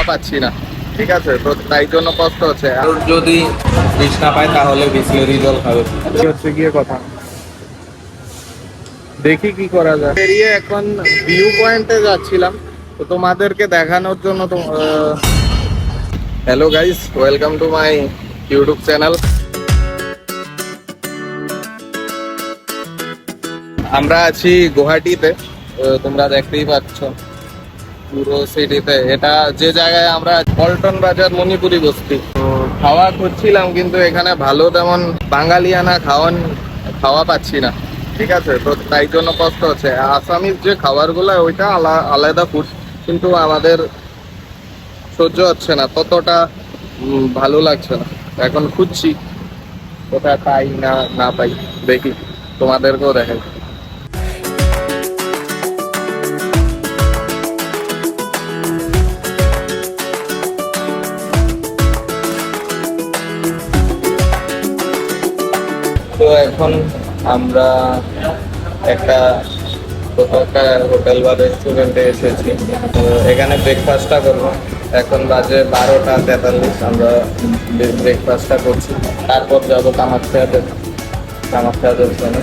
পাচ্ছি না, ঠিক আছে, তো তাই জন্য কষ্ট হচ্ছে। আর যদি তৃষ্ণা পায় তাহলে বিসলেরি জল খাবে, হচ্ছে গিয়ে কথা। দেখি কি করা যায়। বেরিয়ে এখন ভিউ পয়েন্টে যাচ্ছিলাম, তো তোমাদেরকে দেখানোর জন্য। তো hello guys, welcome to my YouTube channel. আমরা আছি গুয়াহাটিতে, তোমরা দেখতেই পাচ্ছ পুরো সিটিতে। এটা যে জায়গায় আমরা পল্টন বাজার মণিপুরি বস্তি, তো খাওয়া খুঁজছিলাম, কিন্তু এখানে ভালো তেমন বাঙালিয়ানা খাওয়া পাচ্ছি না, ঠিক আছে, তো তাই জন্য কষ্ট হচ্ছে। আসামিজ যে খাবারগুলো ওইটা আলাদা ফুড, কিন্তু আমাদের সহ্য হচ্ছে না, ততটা ভালো লাগছে না। এখন খুঁজছি কোথায় পাই না পাই, দেখি তোমাদেরকেও দেখাই। তো এখন আমরা একটা হোটেল বা রেস্টুরেন্টে এসেছি, তো এখানে ব্রেকফাস্টটা করবো। এখন বাজে 12:43, আমরা ব্রেকফাস্টটা করছি, তারপর যাবো কামাখ্যা দর্শনে।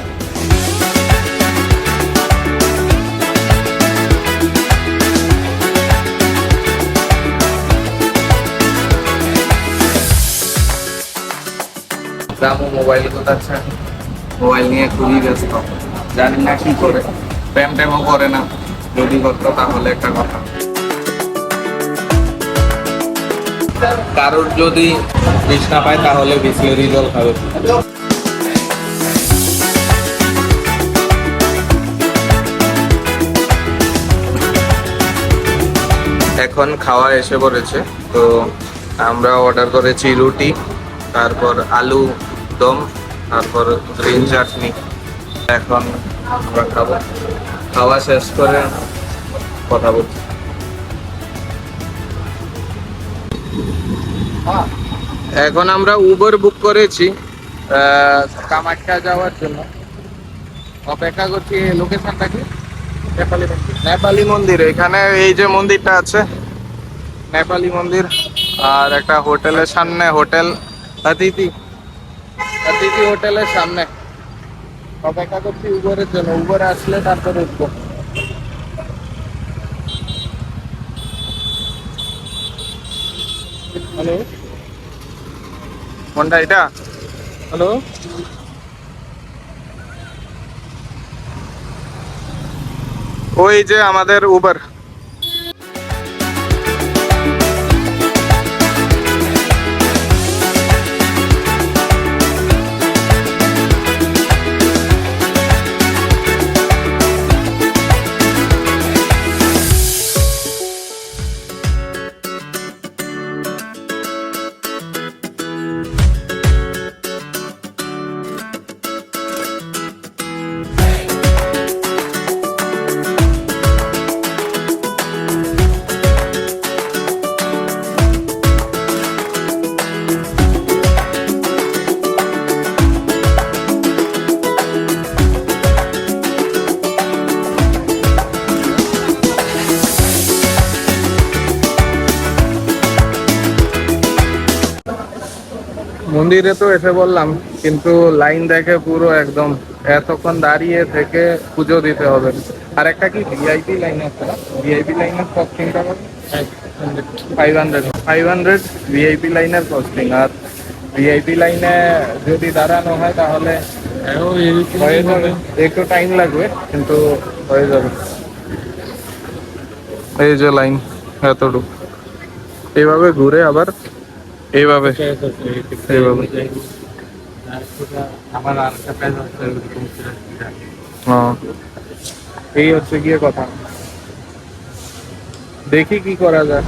রামু মোবাইল কোথাচ্ছে, মোবাইল নিয়ে খুবই ব্যস্ত, জানি না কি করে, প্রেমও করে না, যদি করতো তাহলে একটা কথা। কারোর যদি তৃষ্ণা পায় তাহলে বিসলেরি জল খাবে। এখন খাওয়া এসে পড়েছে, তো আমরা অর্ডার করেছি রুটি, তারপর আলু দম, তারপর গ্রিন চাটনি। এখন আমরা খাওয়া শেষ করে কথা বলছি। এখন আমরা উবার বুক করেছি কামাখ্যা যাওয়ার জন্য, অপেক্ষা করছি। লোকেশনটা কি? নেপালি মন্দির। এখানে এই যে মন্দিরটা আছে, নেপালি মন্দির, আর একটা হোটেলের সামনে, হোটেল অতিথি হোটেলের সামনে অপেক্ষা করছি উবরের জন্য। উবর আসলে তারপরে উঠবো। হ্যালো, কোনটা এটা? হ্যালো, ওই যে আমাদের উবার। মন্দিরে তো এসে বললাম, কিন্তু লাইন দেখে পুরো একদম এতক্ষণ দাঁড়িয়ে থেকে পুজো দিতে হবে। আর একটা কি ভিআইপি লাইন আছে না, ভিআইপি লাইনের কস্টিংটা 500 ভিআইপি লাইনের কস্টিং। আর ভিআইপি লাইনে যদি দাঁড়ানো হয় তাহলে হয়ে যাবে, একটু টাইম লাগবে কিন্তু হয়ে যাবে। এই যে লাইন এতটুকু, এইভাবে ঘুরে আবার এইভাবে এই হচ্ছে গিয়ে কথা। দেখি কি করা যায়।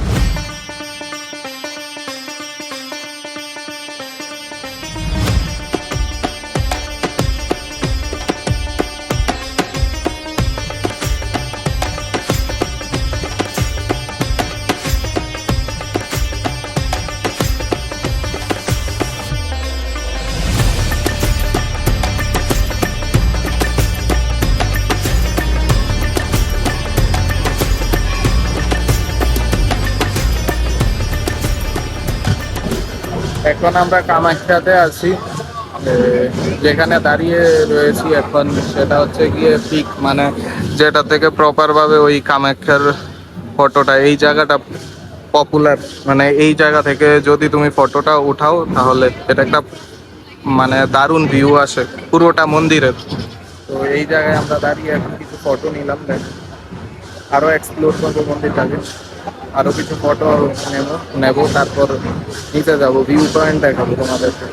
এখন আমরা কামাখ্যাতে আছি, যেখানে দাঁড়িয়ে রয়েছি এখন সেটা হচ্ছে গিয়ে পিক, মানে যেটা থেকে প্রপার ভাবে ওই কামাখ্যার ফটোটা, এই জায়গাটা পপুলার, মানে এই জায়গা থেকে যদি তুমি ফটোটা উঠাও তাহলে এটা একটা মানে দারুণ ভিউ আসে পুরোটা মন্দিরের। তো এই জায়গায় আমরা দাঁড়িয়ে এখন কিছু ফটো নিলাম, দেখ আরো এক্সপ্লোর করবো মন্দিরটাকে, আরো কিছু ফটো নেব, তারপর নিচে যাবো, ভিউ পয়েন্ট দেখাবো তোমাদেরকে।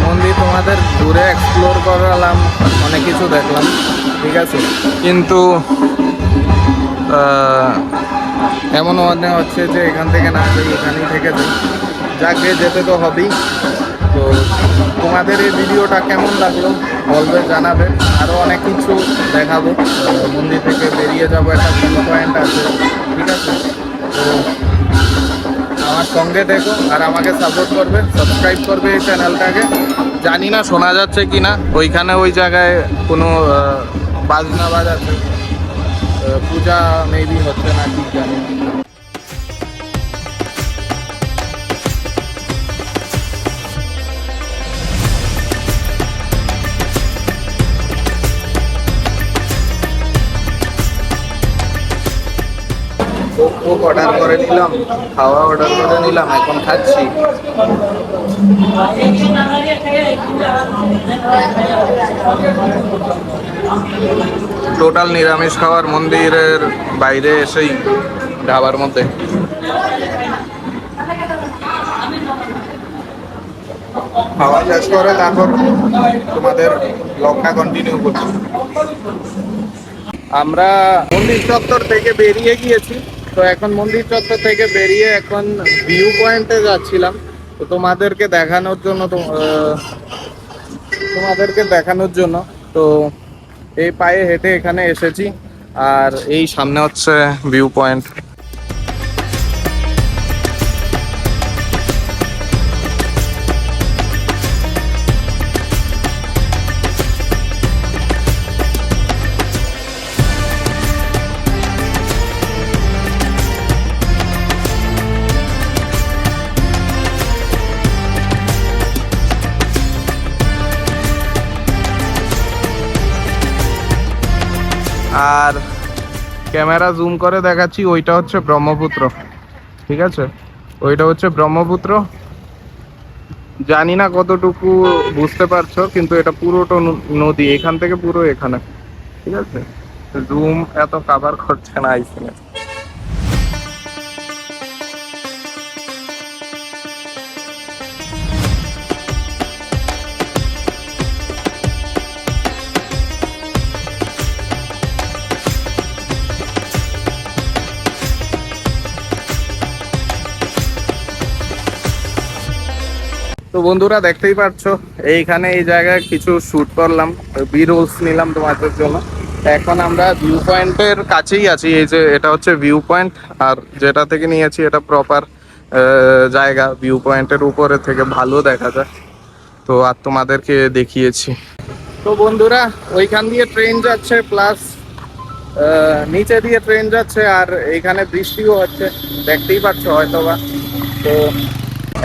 মন্দির তোমাদের ঘুরে এক্সপ্লোর করালাম, অনেক কিছু দেখলাম, ঠিক আছে, কিন্তু এমন মনে হচ্ছে যে এখান থেকে না যাই, এখানেই থেকে যাই। যাকে যেতে তো হবেই। তো তোমাদের এই ভিডিওটা কেমন লাগলো বলবে, জানাবে। আরও অনেক কিছু দেখাবো, মন্দির থেকে বেরিয়ে যাবো, একটা ভিউ পয়েন্ট আছে, ঠিক আছে। তো আমার সঙ্গে দেখো আর আমাকে সাপোর্ট করবে, সাবস্ক্রাইব করবে এই চ্যানেলটাকে। জানি না শোনা যাচ্ছে কি না, ওইখানে ওই জায়গায় কোনো বাজনা বাজাচ্ছে, পূজা মেবি হচ্ছে না, ঠিক জানি না। অর্ডার করে নিলাম, খাওয়া অর্ডার করে নিলাম, এখন খাচ্ছি। টোটাল নিরামিষ খাওয়ার, মন্দিরের বাইরে এসেই ধাবার মধ্যে। খাওয়া শেষ করে তারপর তোমাদের ব্লগটা কন্টিনিউ করছি। আমরা মন্দির চত্বর থেকে বেরিয়ে গিয়েছি, তো এখন মন্দির চত্বর থেকে বেরিয়ে এখন ভিউ পয়েন্টে যাচ্ছিলাম। তো তোমাদেরকে দেখানোর জন্য তো এই পায়ে হেঁটে এখানে এসেছি, আর এই সামনে হচ্ছে ভিউ পয়েন্ট। আর ক্যামেরা জুম করে দেখাচ্ছি, ওইটা হচ্ছে ব্রহ্মপুত্র, ঠিক আছে, ওইটা হচ্ছে ব্রহ্মপুত্র। জানি না কতটুকু বুঝতে পারছো, কিন্তু এটা পুরোটা নদী, এখান থেকে পুরো এখানে, ঠিক আছে। জুম এত কাভার করছে না আইফোনে। তো বন্ধুরা দেখতেই পাচ্ছ, এইখানে এই জায়গায় কিছু শুট করলাম, বি রোলস নিলাম তোমাদের জন্য। এখন আমরা ভিউ পয়েন্টের কাছেই আছি, এই যে এটা হচ্ছে ভিউ পয়েন্ট, আর যেটা থেকে নিয়েছি এটা প্রপার জায়গা, ভিউ পয়েন্টের উপরে থেকে ভালো দেখা যায়। তো আর তোমাদেরকে দেখিয়েছি। তো বন্ধুরা ওইখান দিয়ে ট্রেন যাচ্ছে, প্লাস নিচে দিয়ে ট্রেন যাচ্ছে, আর এইখানে বৃষ্টিও হচ্ছে, দেখতেই পাচ্ছ হয়তোবা। তো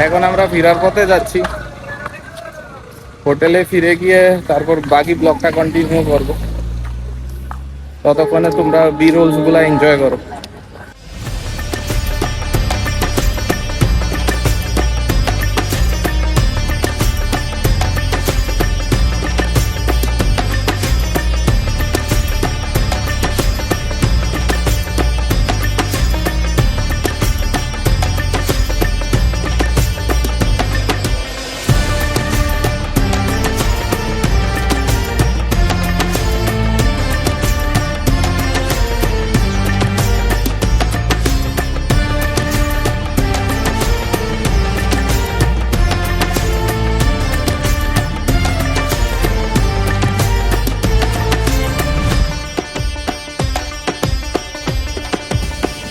এখন আমরা ফেরার পথে যাচ্ছি, হোটেলে ফিরে গিয়ে তারপর বাকি ব্লগটা কন্টিনিউ করব। ততক্ষণে তোমরা বি রোলস গুলা এনজয় করো।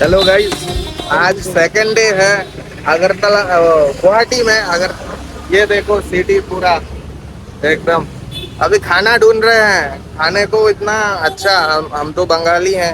हेलो गाइस, आज सेकंड डे है अगरतला गुवाहाटी में। अगर ये देखो सिटी पूरा एकदम। अभी खाना ढूंढ रहे हैं, खाने को इतना अच्छा। हम तो बंगाली हैं,